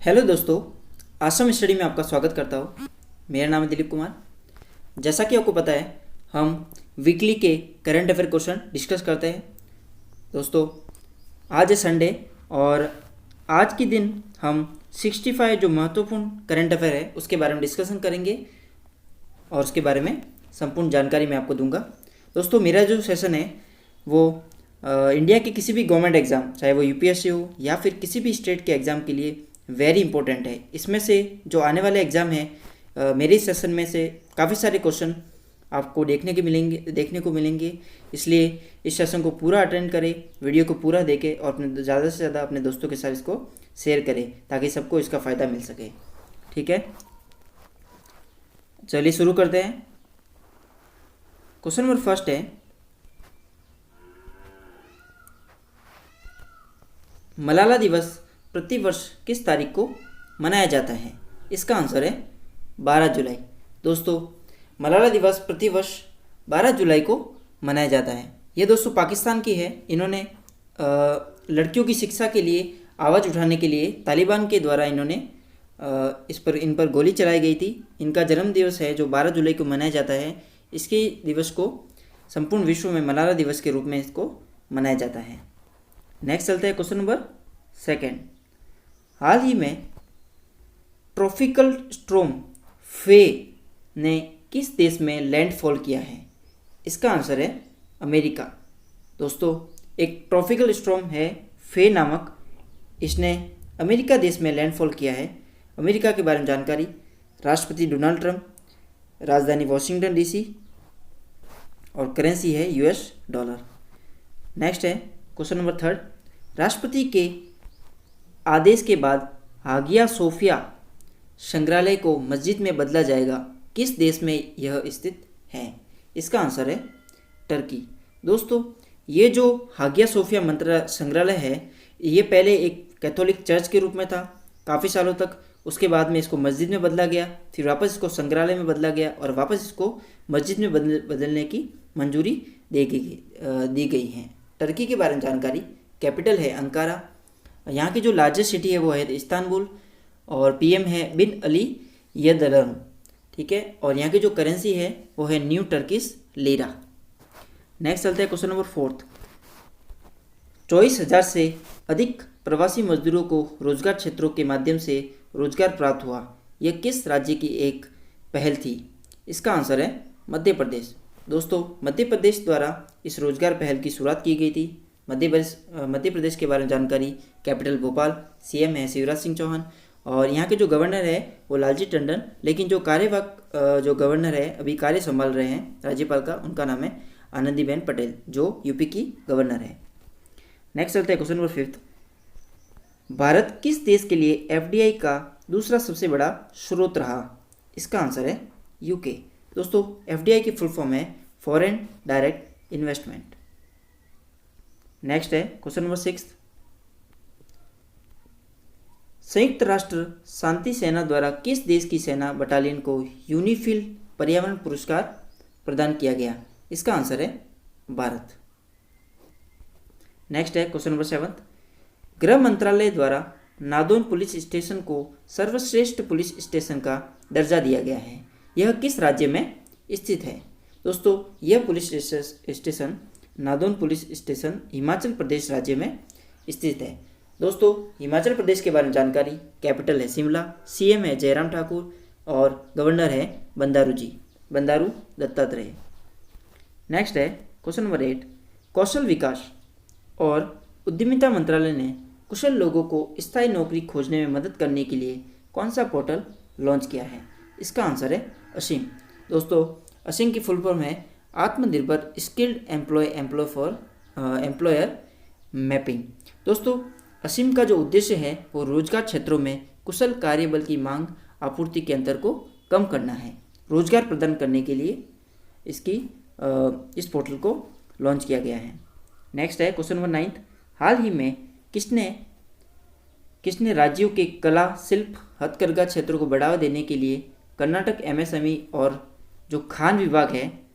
Hello दोस्तों, आश्रम study में आपका स्वागत करता हूँ। मेरा नाम है दिलीप कुमार। जैसा कि आपको पता है, हम वीकली के करंट अफेयर क्वेश्चन डिस्कस करते हैं। दोस्तों, आज है संडे और आज के दिन हम 65 जो महत्वपूर्ण करंट अफेयर है उसके बारे में डिस्कशन करेंगे और उसके बारे में संपूर्ण जानकारी मैं आपको दूंगा। दोस्तों, मेरा जो सेशन है वो इंडिया के किसी भी गवर्नमेंट एग्ज़ाम, चाहे वो यूपीएससी हो या फिर किसी भी स्टेट के एग्ज़ाम के लिए वेरी इंपॉर्टेंट है। इसमें से जो आने वाले एग्ज़ाम है, मेरे सेशन में से काफ़ी सारे क्वेश्चन आपको देखने को मिलेंगे। इसलिए इस सेशन को पूरा अटेंड करें, वीडियो को पूरा देखें और अपने ज़्यादा से ज़्यादा अपने दोस्तों के साथ इसको शेयर करें ताकि सबको इसका फ़ायदा मिल सके। ठीक है, चलिए शुरू करते हैं। क्वेश्चन नंबर फर्स्ट है, मलाला दिवस प्रतिवर्ष किस तारीख को मनाया जाता है? इसका आंसर है 12 जुलाई। दोस्तों, मलाला दिवस प्रतिवर्ष 12 जुलाई को मनाया जाता है। ये दोस्तों पाकिस्तान की है। इन्होंने लड़कियों की शिक्षा के लिए आवाज़ उठाने के लिए तालिबान के द्वारा इन्होंने इन पर गोली चलाई गई थी। इनका जन्म दिवस है जो 12 जुलाई को मनाया जाता है। इसके दिवस को संपूर्ण विश्व में मलाला दिवस के रूप में इसको मनाया जाता है। नेक्स्ट चलते हैं क्वेश्चन नंबर सेकेंड। हाल ही में ट्रॉपिकल स्टॉर्म फे ने किस देश में लैंडफॉल किया है? इसका आंसर है अमेरिका। दोस्तों, एक ट्रॉपिकल स्टॉर्म है फे नामक, इसने अमेरिका देश में लैंडफॉल किया है। अमेरिका के बारे में जानकारी, राष्ट्रपति डोनाल्ड ट्रंप, राजधानी वॉशिंगटन डीसी और करेंसी है यूएस डॉलर। नेक्स्ट है क्वेश्चन नंबर थर्ड। राष्ट्रपति के आदेश के बाद हागिया सोफिया संग्रहालय को मस्जिद में बदला जाएगा। किस देश में यह स्थित है? इसका आंसर है टर्की। दोस्तों, ये जो हागिया सोफिया संग्रहालय है, ये पहले एक कैथोलिक चर्च के रूप में था काफ़ी सालों तक। उसके बाद में इसको मस्जिद में बदला गया, फिर वापस इसको संग्रहालय में बदला गया और वापस इसको मस्जिद में बदलने की मंजूरी दी गई है। टर्की के बारे में जानकारी, कैपिटल है अंकारा, यहाँ की जो लार्जेस्ट सिटी है वो है इस्तांबुल और पीएम है बिन अली यदरम। ठीक है, और यहाँ की जो करेंसी है वो है न्यू टर्किश लीरा। नेक्स्ट चलते हैं क्वेश्चन नंबर फोर्थ। 24,000 से अधिक प्रवासी मजदूरों को रोजगार क्षेत्रों के माध्यम से रोजगार प्राप्त हुआ। यह किस राज्य की एक पहल थी? इसका आंसर है मध्य प्रदेश। दोस्तों, मध्य प्रदेश द्वारा इस रोजगार पहल की शुरुआत की गई थी। मध्य प्रदेश के बारे में जानकारी, कैपिटल भोपाल, सीएम है शिवराज सिंह चौहान और यहाँ के जो गवर्नर है वो लालजी टंडन, लेकिन जो कार्यवाहक जो गवर्नर है अभी कार्य संभाल रहे हैं राज्यपाल का, उनका नाम है आनंदीबेन पटेल जो यूपी की गवर्नर है। नेक्स्ट चलते हैं क्वेश्चन नंबर फिफ्थ। भारत किस देश के लिए एफडीआई का दूसरा सबसे बड़ा स्रोत रहा? इसका आंसर है यूके। दोस्तों, एफडीआई की फुल फॉर्म है फॉरेन डायरेक्ट इन्वेस्टमेंट। नेक्स्ट है क्वेश्चन नंबर सिक्स। संयुक्त राष्ट्र शांति सेना द्वारा किस देश की सेना बटालियन को यूनिफिल पर्यावरण पुरस्कार प्रदान किया गया? इसका आंसर है भारत। नेक्स्ट है क्वेश्चन नंबर सेवंथ। गृह मंत्रालय द्वारा नादौन पुलिस स्टेशन को सर्वश्रेष्ठ पुलिस स्टेशन का दर्जा दिया गया है। यह किस राज्य में स्थित है? दोस्तों, यह police station Nadaun police station Himachal Pradesh राज्य में स्थित है। दोस्तों, हिमाचल प्रदेश के बारे में जानकारी, कैपिटल है शिमला, सीएम है जयराम ठाकुर और गवर्नर है बंदारू दत्तात्रेय। नेक्स्ट है क्वेश्चन नंबर 8। कौशल विकास और उद्यमिता मंत्रालय ने कुशल लोगों को स्थायी नौकरी खोजने में मदद करने के लिए कौन सा पोर्टल लॉन्च किया है? इसका आंसर है असीम। दोस्तों, असीम की फुल फॉर्म है आत्मनिर्भर स्किल्ड एम्प्लॉयर मैपिंग। दोस्तों, असीम का जो उद्देश्य है वो रोजगार क्षेत्रों में कुशल कार्यबल की मांग आपूर्ति के अंतर को कम करना है। रोजगार प्रदान करने के लिए इस पोर्टल को लॉन्च किया गया है। नेक्स्ट है क्वेश्चन नंबर 9। हाल ही में किसने राज्यों के कला, शिल्प, हथकरघा क्षेत्रों को बढ़ावा देने के लिए कर्नाटक एमएसएमई और जो खान विभाग है,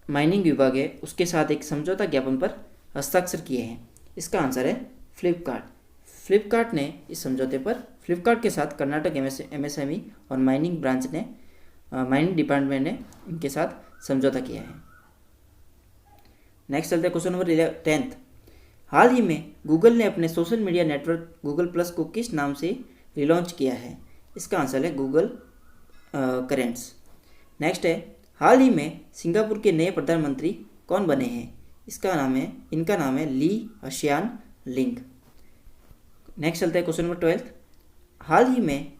माइनिंग विभाग है, उसके साथ एक समझौता ज्ञापन पर हस्ताक्षर किए हैं? इसका आंसर है फ्लिपकार्ट। फ्लिपकार्ट ने इस समझौते पर फ्लिपकार्ट के साथ कर्नाटक एमएसएमई और माइनिंग ब्रांच ने माइनिंग डिपार्टमेंट ने इनके साथ समझौता किया है। नेक्स्ट चलते हैं क्वेश्चन नंबर 10th। हाल ही में गूगल ने अपने social media network Google plus को किस नाम से रिलॉन्च किया है? इसका आंसर है गूगल करेंट्स। नेक्स्ट है, हाल ही में सिंगापुर के नए प्रधानमंत्री कौन बने हैं? इनका नाम है ली हसियान लिंग। नेक्स्ट चलता है क्वेश्चन नंबर 12th। हाल ही में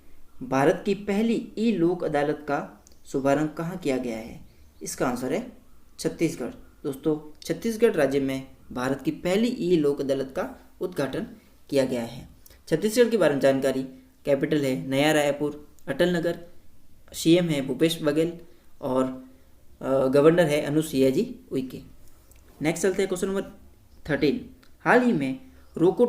भारत की पहली ई लोक अदालत का शुभारंभ कहाँ किया गया है? इसका आंसर है छत्तीसगढ़। दोस्तों, छत्तीसगढ़ राज्य में भारत की पहली ई लोक अदालत का उद्घाटन किया गया है। छत्तीसगढ़ के बारे में जानकारी, कैपिटल है नया रायपुर, अटल नगर, सीएम है भूपेश बघेल और गवर्नर है अनुसुईया जी उइके। नेक्स्ट चलते हैं क्वेश्चन नंबर 13। हाल ही में रोको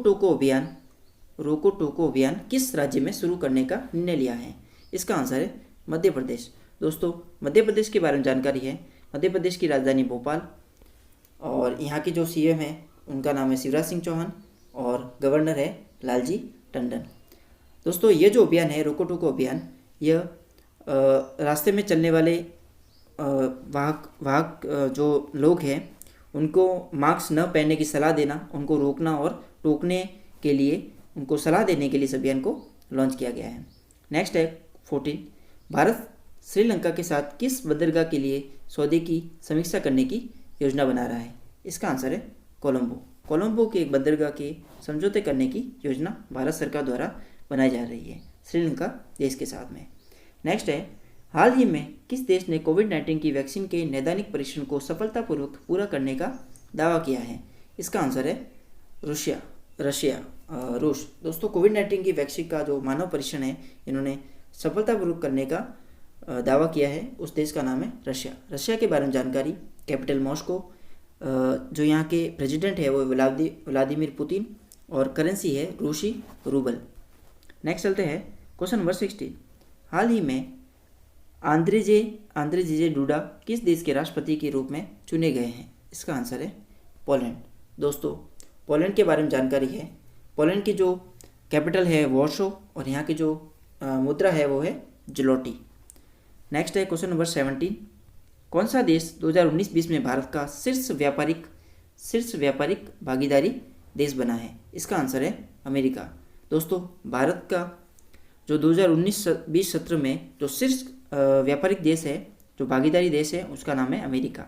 टोको अभियान किस राज्य में शुरू करने का निर्णय लिया है? इसका आंसर है मध्य प्रदेश। दोस्तों, मध्य प्रदेश के बारे में जानकारी है, मध्य प्रदेश की राजधानी भोपाल और यहाँ के जो सीएम है उनका नाम है शिवराज सिंह चौहान और गवर्नर है लालजी टंडन। दोस्तों, ये जो अभियान है रोको टोको अभियान, यह रास्ते में चलने वाले वाहक जो लोग हैं उनको मास्क न पहनने की सलाह देना, उनको रोकना और टोकने के लिए उनको सलाह देने के लिए इस अभियान को लॉन्च किया गया है। नेक्स्ट है 14। भारत श्रीलंका के साथ किस बंदरगाह के लिए सौदे की समीक्षा करने की योजना बना रहा है? इसका आंसर है कोलंबो के एक बंदरगाह के समझौते करने की योजना भारत सरकार द्वारा बनाई जा रही है श्रीलंका देश के साथ में। नेक्स्ट है, हाल ही में किस देश ने कोविड-19 की वैक्सीन के नैदानिक परीक्षण को सफलतापूर्वक पूरा करने का दावा किया है? इसका आंसर है रूस। दोस्तों, कोविड-19 की वैक्सीन का जो मानव परीक्षण है इन्होंने सफलतापूर्वक करने का दावा किया है, उस देश का नाम है रशिया के बारे में जानकारी, कैपिटल मॉस्को, जो यहाँ के प्रेसिडेंट है वो व्लादिमीर पुतिन और करेंसी है रूसी रूबल। नेक्स्ट चलते हैं क्वेश्चन नंबर 16। हाल ही में आंद्रेजे डूडा किस देश के राष्ट्रपति के रूप में चुने गए हैं? इसका आंसर है पोलैंड। दोस्तों, पोलैंड के बारे में जानकारी है, पोलैंड की जो कैपिटल है वॉर्सो और यहाँ की जो मुद्रा है वो है ज़्लोटी। नेक्स्ट है क्वेश्चन नंबर 17। कौन सा देश 2019-20 में भारत का शीर्ष व्यापारिक भागीदारी देश बना है? इसका आंसर है अमेरिका। दोस्तों, भारत का जो 2019-20 सत्र में जो शीर्ष व्यापारिक देश है, जो भागीदारी देश है, उसका नाम है अमेरिका।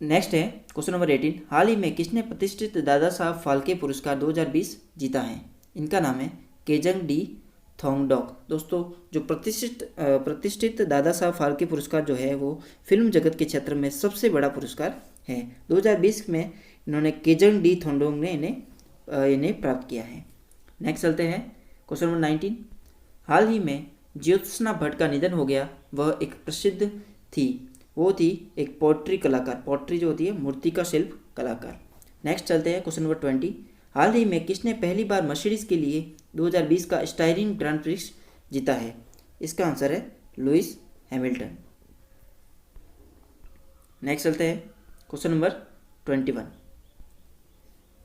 नेक्स्ट है क्वेश्चन नंबर 18। हाल ही में किसने प्रतिष्ठित दादा साहब फाल्के पुरस्कार 2020 जीता है? इनका नाम है केजंग डी थोंगडोक। दोस्तों, जो प्रतिष्ठित दादा साहब फाल्के पुरस्कार जो है वो फिल्म जगत के क्षेत्र में सबसे बड़ा पुरस्कार है। 2020 में इन्होंने केजंग डी थोंगडोक ने इन्हें प्राप्त किया है। नेक्स्ट चलते हैं क्वेश्चन नंबर 19। हाल ही में ज्योत्सना भट्ट का निधन हो गया। वह एक प्रसिद्ध थी, वो थी एक पोट्री कलाकार, पोट्री जो होती है मूर्ति का शिल्प कलाकार। नेक्स्ट चलते हैं क्वेश्चन नंबर 20। हाल ही में किसने पहली बार मर्सिडीज के लिए 2020 का स्टायरिंग ग्रांड प्रिक्स जीता है? इसका आंसर है लुइस हैमिल्टन। नेक्स्ट चलते हैं क्वेश्चन नंबर 21।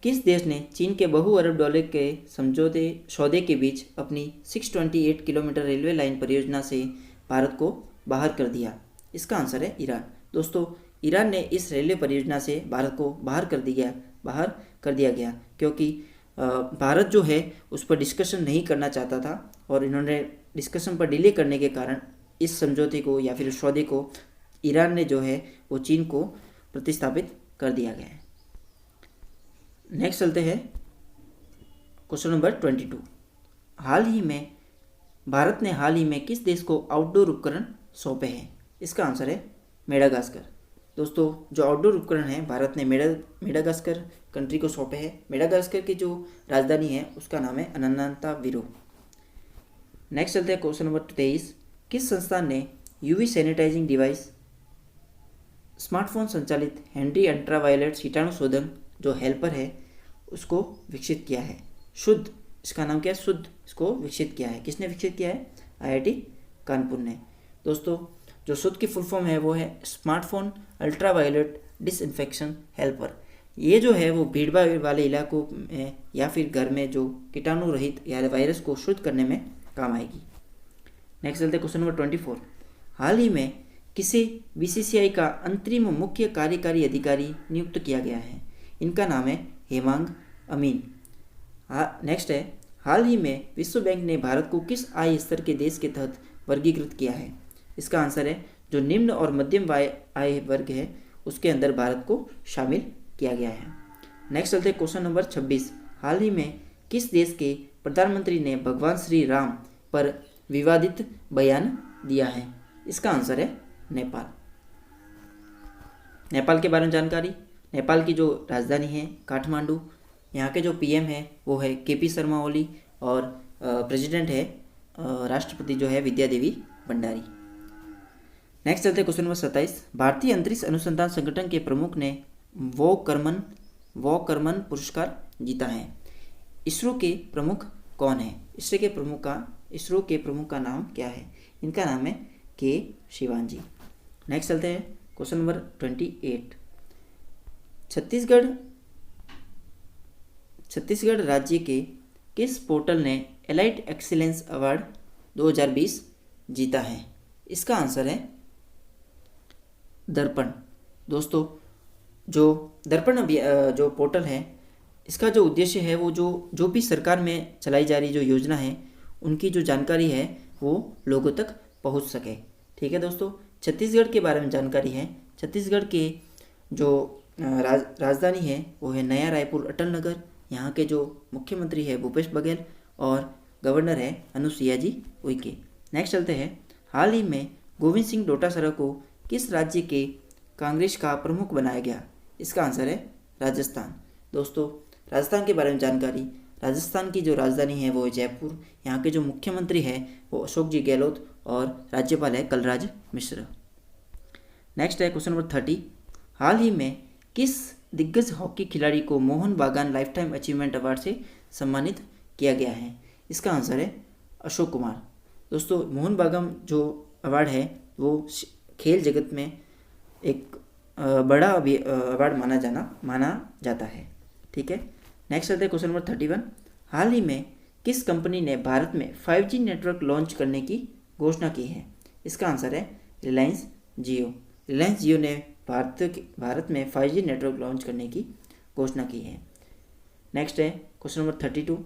किस देश ने चीन के बहु अरब डॉलर के सौदे के बीच अपनी 628 किलोमीटर रेलवे लाइन परियोजना से भारत को बाहर कर दिया? इसका आंसर है ईरान। दोस्तों, ईरान ने इस रेलवे परियोजना से भारत को बाहर कर दिया गया क्योंकि भारत जो है उस पर डिस्कशन नहीं करना चाहता था और इन्होंने डिस्कशन पर डिले करने के कारण इस समझौते को या फिर सौदे को ईरान ने जो है वो चीन को प्रतिस्थापित कर दिया गया है। नेक्स्ट चलते हैं क्वेश्चन नंबर 22। भारत ने हाल ही में किस देश को आउटडोर उपकरण सौंपे हैं? इसका आंसर है मेडागास्कर। दोस्तों, जो आउटडोर उपकरण हैं भारत ने मेडागास्कर कंट्री को सौंपे हैं। मेडागास्कर की जो राजधानी है उसका नाम है अनंताविरो। नेक्स्ट चलते हैं क्वेश्चन नंबर 23। किस संस्थान ने यूवी सैनिटाइजिंग डिवाइस स्मार्टफोन संचालित हेनरी अल्ट्रावायलेट कीटाणु शोधन जो हेल्पर है उसको विकसित किया है? शुद्ध, इसका नाम क्या है? शुद्ध, इसको विकसित किया है। किसने विकसित किया है? IIT कानपुर ने। दोस्तों, जो शुद्ध की फुल फॉर्म है वो है स्मार्टफोन अल्ट्रावायलेट डिसइंफेक्शन हेल्पर। ये जो है वो भीड़ भाड़ वाले इलाकों में या फिर घर में जो कीटाणु रहित या वायरस को शुद्ध करने में काम आएगी। नेक्स्ट चलते क्वेश्चन नंबर 24। हाल ही में किसे बीसीसीआई का अंतरिम मुख्य कार्यकारी अधिकारी नियुक्त किया गया है? इनका नाम है हेमांग अमीन। नेक्स्ट है, हाल ही में विश्व बैंक ने भारत को किस आय स्तर के देश के तहत वर्गीकृत किया है? इसका आंसर है जो निम्न और मध्यम आय वर्ग है उसके अंदर भारत को शामिल किया गया है। नेक्स्ट चलते क्वेश्चन नंबर 26। हाल ही में किस देश के प्रधानमंत्री ने भगवान श्री राम पर विवादित बयान दिया है? इसका आंसर है नेपाल। नेपाल के बारे में जानकारी, नेपाल की जो राजधानी है काठमांडू, यहाँ के जो पीएम है वो है केपी शर्मा ओली और प्रेसिडेंट है राष्ट्रपति जो है विद्या देवी भंडारी। नेक्स्ट चलते क्वेश्चन नंबर 27। भारतीय अंतरिक्ष अनुसंधान संगठन के प्रमुख ने वो करमन पुरस्कार जीता है। इसरो के प्रमुख कौन है? इसरो के प्रमुख का नाम क्या है? इनका नाम है के शिवान जी। नेक्स्ट चलते हैं क्वेश्चन नंबर 28। छत्तीसगढ़ राज्य के किस पोर्टल ने एलाइट एक्सीलेंस अवार्ड 2020 जीता है? इसका आंसर है दर्पण। दोस्तों जो दर्पण जो पोर्टल है इसका जो उद्देश्य है वो जो भी सरकार में चलाई जा रही जो योजना है उनकी जो जानकारी है वो लोगों तक पहुंच सके। ठीक है दोस्तों, छत्तीसगढ़ के बारे में जानकारी है। छत्तीसगढ़ के जो राजधानी है वो है नया रायपुर अटल नगर। यहाँ के जो मुख्यमंत्री है भूपेश बघेल और गवर्नर है अनुसुईया जी उइके। नेक्स्ट चलते हैं, हाल ही में गोविंद सिंह डोटासरा को किस राज्य के कांग्रेस का प्रमुख बनाया गया? इसका आंसर है राजस्थान। दोस्तों राजस्थान के बारे में जानकारी, राजस्थान की जो राजधानी है वो है जयपुर। यहाँ के जो मुख्यमंत्री है वो अशोक जी गहलोत और राज्यपाल है कलराज मिश्र। नेक्स्ट है क्वेश्चन नंबर 30। हाल ही में किस दिग्गज हॉकी खिलाड़ी को मोहन बागान लाइफ टाइम अचीवमेंट अवार्ड से सम्मानित किया गया है? इसका आंसर है अशोक कुमार। दोस्तों मोहन बागान जो अवार्ड है वो खेल जगत में एक बड़ा अवार्ड माना जाता है। ठीक है, नेक्स्ट आता है क्वेश्चन नंबर 31। हाल ही में किस कंपनी ने भारत में 5G नेटवर्क लॉन्च करने की घोषणा की है? इसका आंसर है रिलायंस जियो। रिलायंस जियो ने भारत में 5G नेटवर्क लॉन्च करने की घोषणा की है। नेक्स्ट है क्वेश्चन नंबर 32।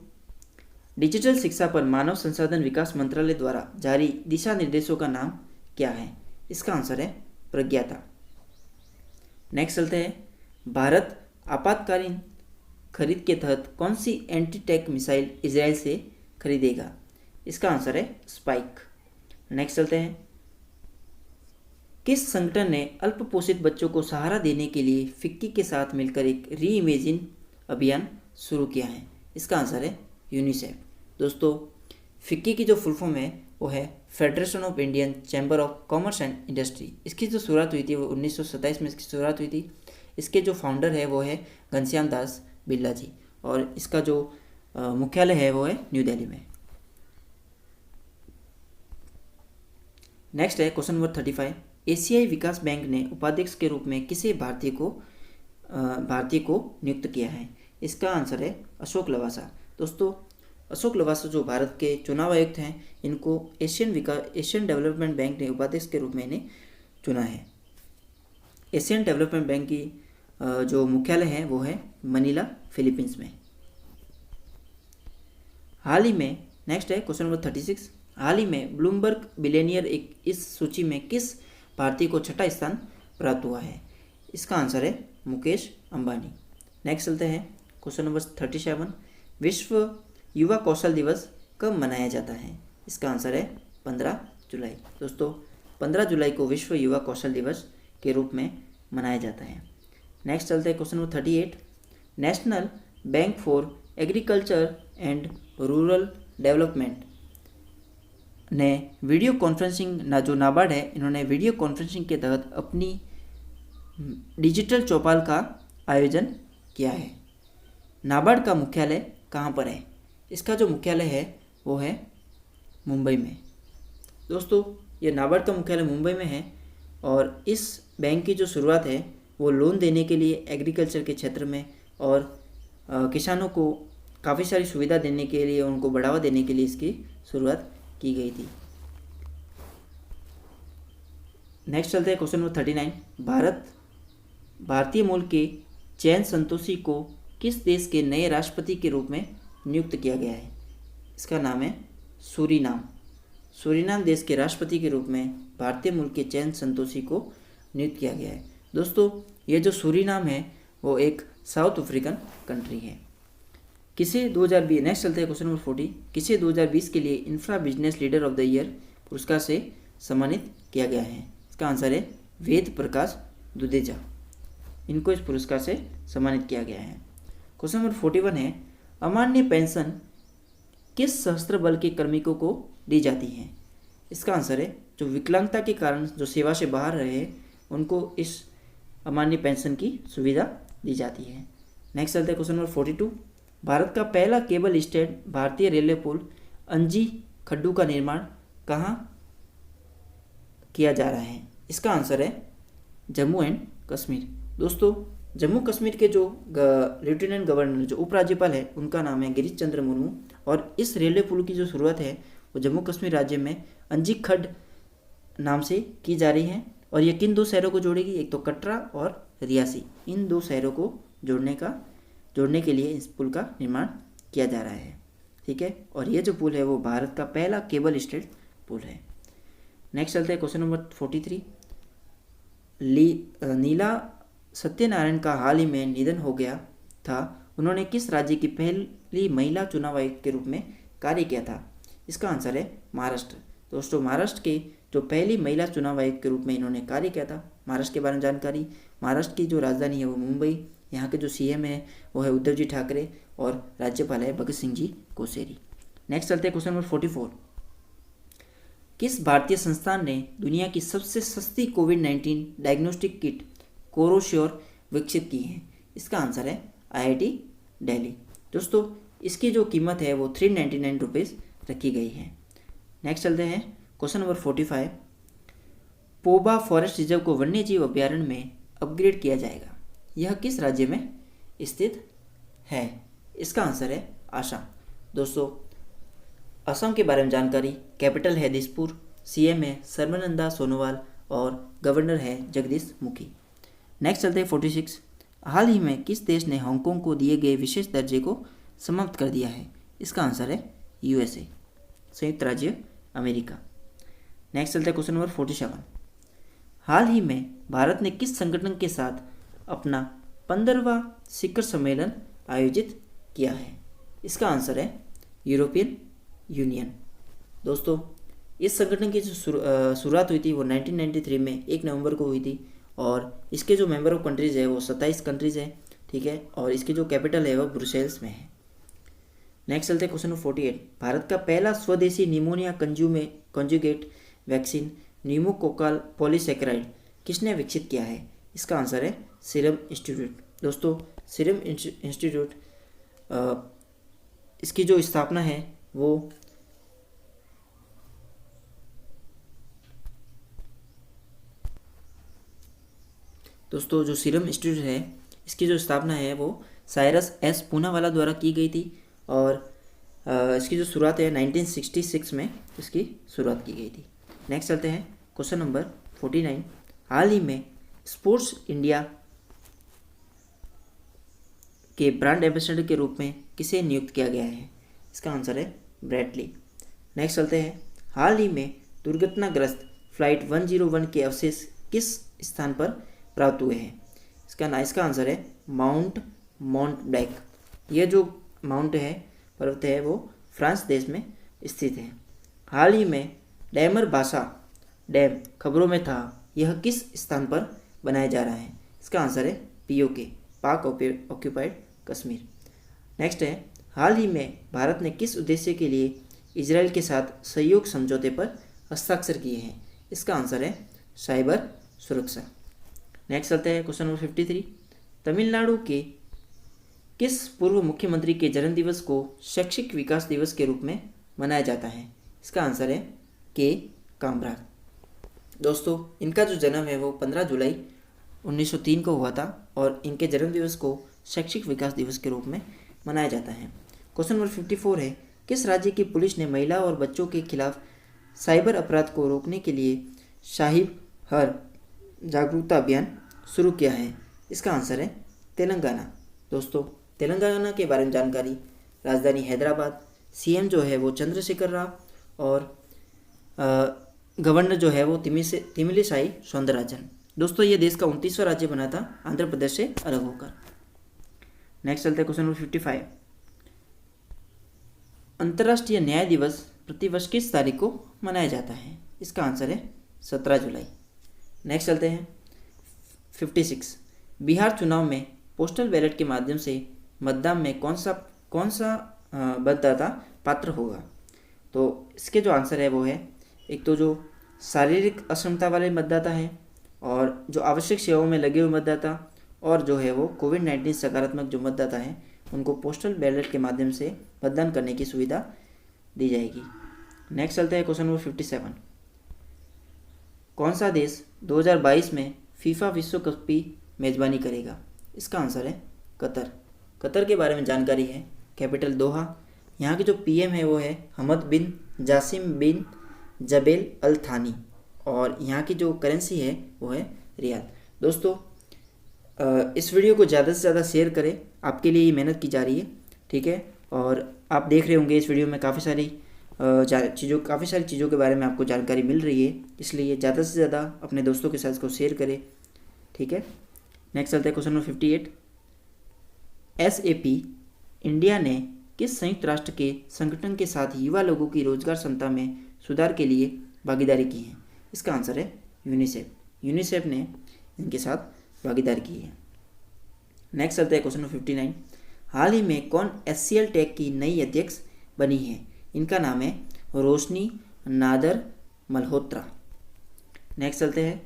डिजिटल शिक्षा पर मानव संसाधन विकास मंत्रालय द्वारा जारी दिशा निर्देशों का नाम क्या है? इसका आंसर है प्रज्ञाता। नेक्स्ट चलते हैं, भारत आपातकालीन खरीद के तहत कौन सी एंटी टैंक मिसाइल इजराइल से खरीदेगा? इसका आंसर है स्पाइक। नेक्स्ट चलते हैं, किस संगठन ने अल्पपोषित बच्चों को सहारा देने के लिए फिक्की के साथ मिलकर एक री इमेजिन अभियान शुरू किया है? इसका आंसर है यूनिसेफ। दोस्तों फिक्की की जो फुल फॉर्म है वो है federation of Indian chamber of commerce and industry. इसकी जो शुरुआत हुई थी वो 1927 में इसकी शुरुआत हुई थी। इसके जो फाउंडर है वो है घनश्याम दास बिरला जी और इसका जो मुख्यालय है वो है न्यू दिल्ली में। नेक्स्ट है क्वेश्चन नंबर 35। एशियाई विकास बैंक ने उपाध्यक्ष के रूप में किसे भारतीय को नियुक्त किया है? इसका आंसर है अशोक लवासा। दोस्तों अशोक लवासा जो भारत के चुनाव आयुक्त हैं इनको एशियन डेवलपमेंट बैंक ने उपाध्यक्ष के रूप में इन्हें चुना है। एशियन डेवलपमेंट बैंक की जो मुख्यालय है वो है मनीला फिलीपींस में। हाल ही में नेक्स्ट है क्वेश्चन नंबर 36। हाल ही में ब्लूमबर्ग बिलियनियर इस सूची में किस भारतीय को छठा स्थान प्राप्त हुआ है? इसका आंसर है मुकेश अंबानी। नेक्स्ट चलते हैं क्वेश्चन नंबर 37। विश्व युवा कौशल दिवस कब मनाया जाता है? इसका आंसर है 15 जुलाई। दोस्तों 15 जुलाई को विश्व युवा कौशल दिवस के रूप में मनाया जाता है। नेक्स्ट चलते हैं question number 38। National bank for agriculture and rural development ने वीडियो कॉन्फ्रेंसिंग जो नाबार्ड है इन्होंने वीडियो कॉन्फ्रेंसिंग के तहत अपनी डिजिटल चौपाल का आयोजन किया है। नाबार्ड का मुख्यालय कहाँ पर है? इसका जो मुख्यालय है वो है मुंबई में। दोस्तों ये नाबार्ड का मुख्यालय मुंबई में है और इस बैंक की जो शुरुआत है वो लोन देने के लिए एग्रीकल्चर के क्षेत्र में और किसानों को काफ़ी सारी सुविधा देने के लिए, उनको बढ़ावा देने के लिए इसकी शुरुआत की गई थी। नेक्स्ट चलते हैं क्वेश्चन नंबर 39। भारतीय मूल के चैन संतोषी को किस देश के नए राष्ट्रपति के रूप में नियुक्त किया गया है? इसका नाम है सूरीनाम। सूरीनाम देश के राष्ट्रपति के रूप में भारतीय मूल के चैन संतोषी को नियुक्त किया गया है। दोस्तों, ये जो सूरीनाम है वो एक साउथ अफ्रीकन कंट्री है। किसे 2020, नेक्स्ट चलते हैं क्वेश्चन नंबर 40। किसे 2020 के लिए infra business leader of the year पुरस्कार से सम्मानित किया गया है? इसका आंसर है वेद प्रकाश दुदेजा। इनको इस पुरस्कार से सम्मानित किया गया है। क्वेश्चन नंबर 41 है, अमान्य पेंशन किस सशस्त्र बल के कार्मिकों को दी जाती है? इसका आंसर है जो विकलांगता के कारण जो सेवा से बाहर रहे उनको इस अमान्य पेंशन की सुविधा दी जाती है। नेक्स्ट चलते हैं क्वेश्चन नंबर 42। भारत का पहला केबल स्टेड भारतीय रेलवे पुल अंजी खड्डू का निर्माण कहाँ किया जा रहा है? इसका आंसर है जम्मू एंड कश्मीर। दोस्तों, जम्मू कश्मीर के जो लेफ्टिनेंट गवर्नर, जो उपराज्यपाल है, उनका नाम है गिरीश चंद्र मुर्मू और इस रेलवे पुल की जो शुरुआत है वो जम्मू कश्मीर राज्य में अंजी खड्ड नाम से की जा रही है और ये किन दो शहरों को जोड़ेगी? एक तो कटरा और रियासी। इन दो शहरों को जोड़ने के लिए इस पुल का निर्माण किया जा रहा है। ठीक है, और ये जो पुल है वो भारत का पहला केबल स्टेड पुल है। नेक्स्ट चलते हैं क्वेश्चन नंबर 43। नीला सत्यनारायण का हाल ही में निधन हो गया था। उन्होंने किस राज्य की पहली महिला चुनाव आयुक्त के रूप में कार्य किया था? इसका आंसर है महाराष्ट्र। दोस्तों, महाराष्ट्र के जो पहली महिला चुनाव आयुक्त के रूप में इन्होंने कार्य किया था। महाराष्ट्र के बारे में जानकारी, महाराष्ट्र की जो राजधानी है वो मुंबई, यहाँ के जो सीएम है वो है उद्धव जी ठाकरे और राज्यपाल है भगत सिंह जी कोश्यारी। नेक्स्ट चलते हैं क्वेश्चन नंबर 44। किस भारतीय संस्थान ने दुनिया की सबसे सस्ती कोविड-19 डायग्नोस्टिक किट कोरोश्योर विकसित की है? इसका आंसर है IIT दिल्ली। दोस्तों, इसकी जो कीमत है वो 399 रुपीज़ रखी गई है। नेक्स्ट चलते हैं क्वेश्चन नंबर 45। पोबा फॉरेस्ट रिजर्व को वन्य जीव अभ्यारण्य में अपग्रेड किया जाएगा। यह किस राज्य में स्थित है? इसका आंसर है आसाम। दोस्तों, असम के बारे में जानकारी, कैपिटल है दिसपुर, सीएम है सर्बानंद सोनोवाल और गवर्नर है जगदीश मुखी। नेक्स्ट चलते हैं 46। हाल ही में किस देश ने हांगकांग को दिए गए विशेष दर्जे को समाप्त कर दिया है? इसका आंसर है USA, संयुक्त राज्य अमेरिका। नेक्स्ट चलते हैं क्वेश्चन नंबर 47। हाल ही में भारत ने किस संगठन के साथ अपना 15वां शिखर सम्मेलन आयोजित किया है? इसका आंसर है यूरोपियन यूनियन। दोस्तों, इस संगठन की जो शुरुआत हुई थी वो 1993 में 1 नवंबर को हुई थी और इसके जो मेंबर ऑफ कंट्रीज़ है वो 27 कंट्रीज़ है। ठीक है, और इसकी जो कैपिटल है वो ब्रुसेल्स में है। नेक्स्ट चलते हैं क्वेश्चन नंबर 48। भारत का पहला स्वदेशी pneumonia conjugate vaccine pneumococcal polysaccharide किसने विकसित किया है? इसका आंसर है सीरम इंस्टीट्यूट। दोस्तों, सीरम इंस्टीट्यूट इसकी जो स्थापना है वो सीरम इंस्टीट्यूट है इसकी जो स्थापना है वो साइरस एस पूनावाला द्वारा की गई थी और इसकी जो शुरुआत है 1966 में इसकी शुरुआत की गई थी। नेक्स्ट चलते हैं क्वेश्चन नंबर 49। हाल ही में स्पोर्ट्स इंडिया के ब्रांड एम्बेसडर के रूप में किसे नियुक्त किया गया है? इसका आंसर है ब्रैडली। नेक्स्ट चलते हैं, हाल ही में दुर्घटनाग्रस्त फ्लाइट 101 के अवशेष किस स्थान पर प्राप्त हुए हैं? इसका आंसर है माउंट ब्लैक। यह जो माउंट है, पर्वत है, वो फ्रांस देश में स्थित है। हाल ही में डैमर बासा डैम खबरों में था, यह किस स्थान पर बनाया जा रहा है? इसका आंसर है POK, पाक ऑक्यूपाइड कश्मीर। नेक्स्ट है, हाल ही में भारत ने किस उद्देश्य के लिए इजराइल के साथ सहयोग समझौते पर हस्ताक्षर किए हैं? इसका आंसर है साइबर सुरक्षा। नेक्स्ट चलते हैं क्वेश्चन नंबर 53। तमिलनाडु के किस पूर्व मुख्यमंत्री के जन्मदिवस को शैक्षिक विकास दिवस के रूप में मनाया जाता है? इसका आंसर है K. कामराज। दोस्तों, इनका जो जन्म है वो 15 जुलाई 1903 को हुआ था और इनके जन्म दिवस को शैक्षिक विकास दिवस के रूप में मनाया जाता है। क्वेश्चन नंबर 54 है, किस राज्य की पुलिस ने महिला और बच्चों के खिलाफ साइबर अपराध को रोकने के लिए साहिब हर जागरूकता अभियान शुरू किया है? इसका आंसर है तेलंगाना। दोस्तों, तेलंगाना के बारे में जानकारी, राजधानी हैदराबाद, सीएम जो है वो चंद्रशेखर राव और गवर्नर जो है वो तिमिलिसाई सौंदरराजन। दोस्तों, ये देश का 29वां राज्य बना था आंध्र प्रदेश से अलग होकर। नेक्स्ट चलते हैं क्वेश्चन नंबर 55। अंतर्राष्ट्रीय न्याय दिवस प्रतिवर्ष किस तारीख को मनाया जाता है? इसका आंसर है 17 जुलाई। नेक्स्ट चलते हैं 56। बिहार चुनाव में पोस्टल बैलेट के माध्यम से मतदान में कौन सा मतदाता पात्र होगा? तो इसके जो आंसर है वो है, एक तो जो शारीरिक अक्षमता वाले मतदाता है, और जो आवश्यक सेवाओं में लगे हुए मतदाता, और जो है वो कोविड-19 सकारात्मक जो मतदाता हैं उनको पोस्टल बैलेट के माध्यम से मतदान करने की सुविधा दी जाएगी। नेक्स्ट चलते हैं क्वेश्चन नंबर 57। कौन सा देश 2022 में फीफा विश्व कप की मेज़बानी करेगा? इसका आंसर है कतर। कतर के बारे में जानकारी है, कैपिटल दोहा, यहाँ के जो पीएम है वो है हमद बिन जासिम बिन जबेल अल थानी, और यहाँ की जो करेंसी है वो है रियाल। दोस्तों, इस वीडियो को ज़्यादा से ज़्यादा शेयर करें, आपके लिए ये मेहनत की जा रही है, ठीक है। और आप देख रहे होंगे इस वीडियो में काफ़ी सारी चीज़ों के बारे में आपको जानकारी मिल रही है, इसलिए ज़्यादा से ज़्यादा अपने दोस्तों के साथ इसको शेयर करें, ठीक है। नेक्स्ट चलते हैं क्वेश्चन नंबर 58। SAP इंडिया ने किस संयुक्त राष्ट्र के संगठन के साथ युवा लोगों की रोजगार क्षमता में सुधार के लिए भागीदारी की है? इसका आंसर है यूनिसेफ। यूनिसेफ ने इनके साथ भागीदारी की है। नेक्स्ट चलते हैं क्वेश्चन नंबर 59। हाल ही में कौन HCL टेक की नई अध्यक्ष बनी है? इनका नाम है रोशनी नादर मल्होत्रा। नेक्स्ट चलते हैं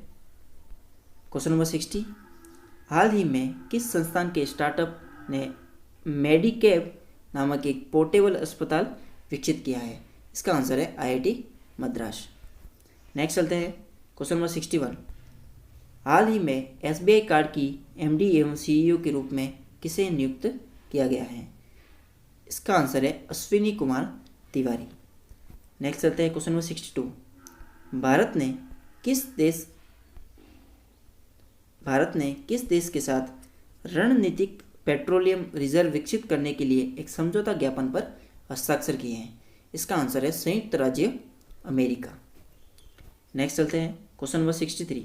क्वेश्चन नंबर 60। हाल ही में किस संस्थान के स्टार्टअप ने मेडिकेब नामक एक पोर्टेबल अस्पताल विकसित किया है? इसका आंसर है IIT मद्रास। नेक्स्ट चलते हैं क्वेश्चन नंबर 61। हाल ही में SBI कार्ड की MD एवं CEO के रूप में किसे नियुक्त किया गया है? इसका आंसर है अश्विनी कुमार तिवारी। नेक्स्ट चलते हैं क्वेश्चन नंबर 62। भारत ने किस देश के साथ रणनीतिक पेट्रोलियम रिजर्व विकसित करने के लिए एक समझौता ज्ञापन पर हस्ताक्षर किए हैं? इसका आंसर है संयुक्त राज्य अमेरिका। नेक्स्ट चलते हैं क्वेश्चन नंबर 63।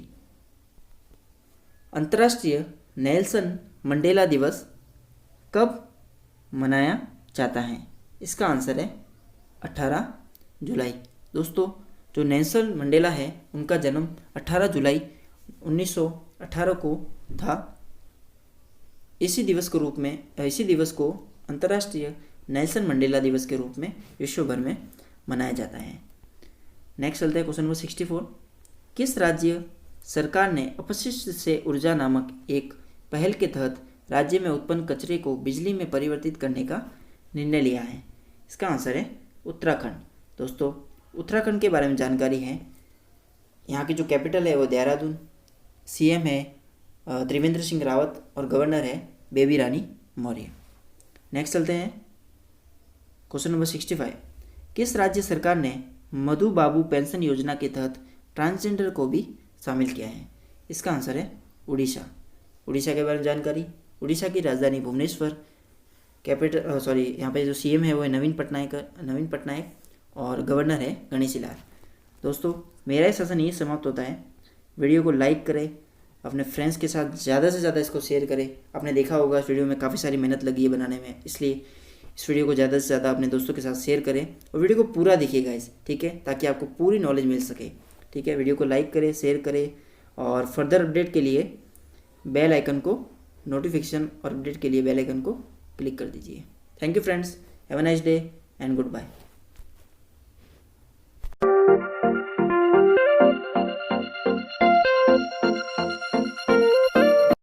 अंतर्राष्ट्रीय नेल्सन मंडेला दिवस कब मनाया जाता है? इसका आंसर है 18 जुलाई। दोस्तों, जो नेल्सन मंडेला है उनका जन्म 18 जुलाई 1918 को था। इसी दिवस को अंतर्राष्ट्रीय नेल्सन मंडेला दिवस के रूप में विश्व भर में मनाया जाता है। नेक्स्ट चलते हैं क्वेश्चन नंबर 64। किस राज्य सरकार ने अपशिष्ट से ऊर्जा नामक एक पहल के तहत राज्य में उत्पन्न कचरे को बिजली में परिवर्तित करने का निर्णय लिया है? इसका आंसर है उत्तराखंड। दोस्तों, उत्तराखंड के बारे में जानकारी है, यहाँ की जो कैपिटल है वो देहरादून, CM है त्रिवेंद्र सिंह रावत और गवर्नर है बेबी रानी मौर्य। नेक्स्ट चलते हैं क्वेश्चन नंबर 65। किस राज्य सरकार ने मधु बाबू पेंशन योजना के तहत ट्रांसजेंडर को भी शामिल किया है? इसका आंसर है उड़ीसा। उड़ीसा के बारे में जानकारी, उड़ीसा की राजधानी भुवनेश्वर, यहाँ पे जो CM है वो है नवीन पटनायक और गवर्नर है गणेशी लाल। दोस्तों, मेरा ये सेशन ये समाप्त होता है। वीडियो को लाइक करें, अपने फ्रेंड्स के साथ ज़्यादा से ज़्यादा इसको शेयर करें। आपने देखा होगा इस वीडियो में काफ़ी सारी मेहनत लगी है बनाने में, इसलिए इस वीडियो को ज़्यादा से ज़्यादा अपने दोस्तों के साथ शेयर करें और वीडियो को पूरा देखिएगा गाइस, ठीक है, ताकि आपको पूरी नॉलेज मिल सके, ठीक है। वीडियो को लाइक करें, शेयर करें और फर्दर अपडेट के लिए बेल आइकन को, नोटिफिकेशन और अपडेट के लिए बेल आइकन को क्लिक कर दीजिए। Thank you friends, have a nice day and good bye.